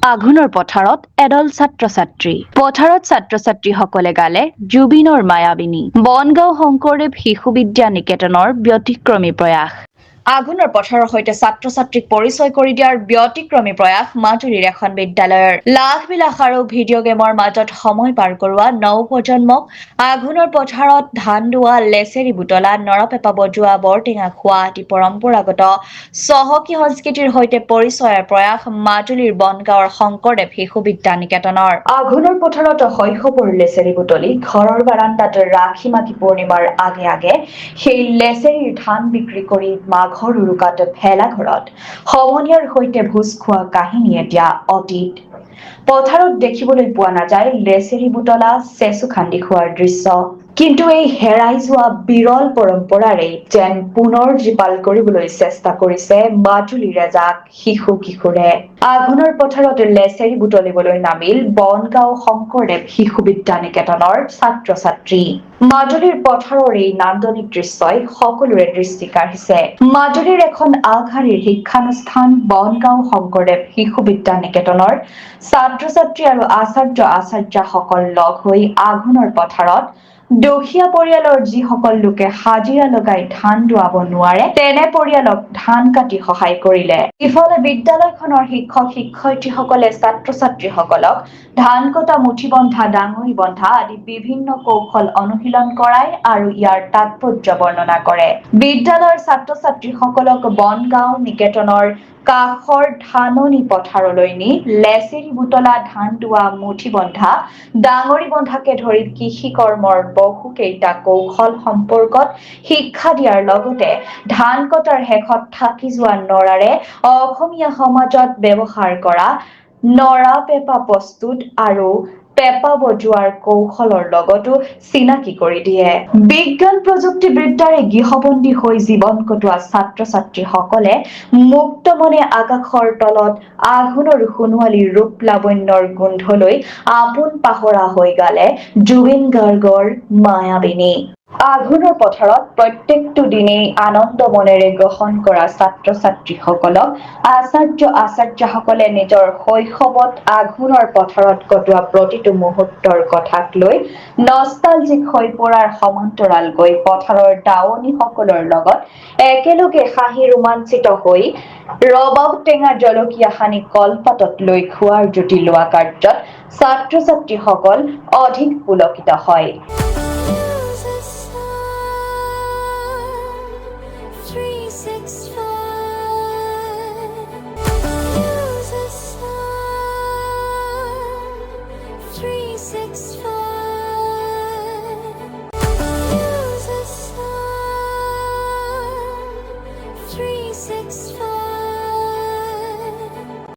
আঘোণৰ পথাৰত এদল ছাত্ৰ-ছাত্ৰী। পথাৰত ছাত্ৰ-ছাত্ৰীসকলে গালে জুবিনৰ মায়াবিনী। বনগাঁও শংকৰদেৱ শিশু বিদ্যা নিকেতনৰ ব্যতিক্ৰমী প্ৰয়াস। আঘোণৰ পথাৰৰ সৈতে ছাত্ৰ-ছাত্ৰীক পৰিচয় কৰি দিয়াৰ ব্যতিক্ৰমী প্ৰয়াস মাজুলীৰ এখন বিদ্যালয়ৰ। লাখ-বিলাস আৰু ভিডিঅ' গেমৰ মাজত সময় পাৰ কৰোৱা নৱপ্ৰজন্মক আঘোণৰ পথাৰত ধান দোৱা, লেছেৰি বুটলা, নৰাপেপা বজোৱা, বৰটেঙা খোৱা আদি পৰম্পৰাগত চহকী সংস্কৃতিৰ সৈতে পৰিচয়ৰ প্ৰয়াস মাজুলীৰ বনগাঁৱৰ শংকৰদেৱ শিশু বিদ্যা নিকেতনৰ। আঘোণৰ পথাৰত শৈশৱৰ লেছেৰি বুটলি ঘৰৰ বাৰান্দাত ৰাখি-মাখি পূৰ্ণিমাৰ আগে আগে সেই লেছেৰিৰ ধান বিক্ৰী কৰি মাঘৰ উৰুকাত ভেলাঘৰত সমনীয়াৰ সৈতে ভোজ খোৱা কাহিনী এতিয়া অতীত। পথাৰত দেখিবলৈ পোৱা নাযায় লেছেৰি বুটলা, চেচু খান্দি খোৱাৰ দৃশ্য। কিন্তু এই হেৰাই যোৱা বিৰল পৰম্পৰাৰেই যেন পুনৰ জীপাল কৰিবলৈ চেষ্টা কৰিছে মাজুলীৰ এজাক শিশু-কিশোৰে। আঘোণৰ পথাৰত লেছেৰি বুটলিবলৈ নামিল বনগাঁও শংকৰদেৱ শিশু বিদ্যা নিকেতনৰ ছাত্ৰ-ছাত্ৰী। মাজুলীৰ পথাৰৰ এই নান্দনিক দৃশ্যই সকলোৰে দৃষ্টি কাঢ়িছে। মাজুলীৰ এখন আগশাৰীৰ শিক্ষানুষ্ঠান বনগাঁও শংকৰদেৱ শিশু বিদ্যা নিকেতনৰ ছাত্ৰ-ছাত্ৰী আৰু আচাৰ্য-আচাৰ্যাসকল লগ হৈ আঘোণৰ পথাৰত দুখীয়া পৰিয়ালৰ যিসকল লোকে হাজিৰা লগাই ধান দোৱাব নোৱাৰে তেনে পৰিয়ালক ধান কাটি সহায় কৰিলে। ইফালে বিদ্যালয়খনৰ শিক্ষক-শিক্ষয়িত্ৰীসকলে ছাত্ৰ-ছাত্ৰীসকলক ধান কটা, মুঠি বন্ধা, ডাঙৰি বন্ধা আদি বিভিন্ন কৌশল অনুশীলন কৰায় আৰু ইয়াৰ তাৎপৰ্য বৰ্ণনা কৰে। বিদ্যালয়ৰ ছাত্ৰ-ছাত্ৰীসকলক বনগাঁও নিকেতনৰ কাষৰ ধাননি পথাৰলৈ নি লেছেৰি বুটলা, ধান দোৱা, মুঠি বন্ধা, ডাঙৰি বন্ধাকে ধৰি কৃষি কৰ্মৰ বহুকেইটা কৌশল সম্পৰ্কত শিক্ষা দিয়াৰ লগতে ধান কটাৰ শেষত থাকি যোৱা নৰাৰে অসমীয়া সমাজত ব্যৱহাৰ কৰা নৰা পেঁপা প্ৰস্তুত আৰু পেঁপা বজোৱাৰ কৌশলৰ লগতো চিনাকি কৰি দিয়ে। বিজ্ঞান প্ৰযুক্তিবিদ্যাৰে গৃহবন্দী হৈ জীৱন কটোৱা ছাত্ৰ-ছাত্ৰীসকলে মুক্ত মনে আকাশৰ তলত আঘোণৰ সোণোৱালী ৰূপ লাবণ্যৰ গোন্ধলৈ আপোন পাহৰা হৈ গালে জুবিন গাৰ্গৰ মায়াবিনী। আঘোণৰ পথাৰত প্ৰত্যেকটো দিনেই আনন্দ মনেৰে গ্ৰহণ কৰা ছাত্ৰ-ছাত্ৰীসকলক আচাৰ্য-আচাৰ্যাসকলে নিজৰ শৈশৱত আঘোণৰ পথাৰত কটোৱা প্ৰতিটো মুহূৰ্তৰ কথাক লৈ নষ্টালজিক হৈ পৰাৰ সমান্তৰালকৈ পথাৰৰ দাৱনীসকলৰ লগত একেলগে হাঁহি ৰোমাঞ্চিত হৈ ৰবাব টেঙা জলকীয়া সানি কলপাতত লৈ খোৱাৰ জুতি লোৱা কাৰ্যত ছাত্ৰ-ছাত্ৰীসকল অধিক পুলকিত হয়। Six, four.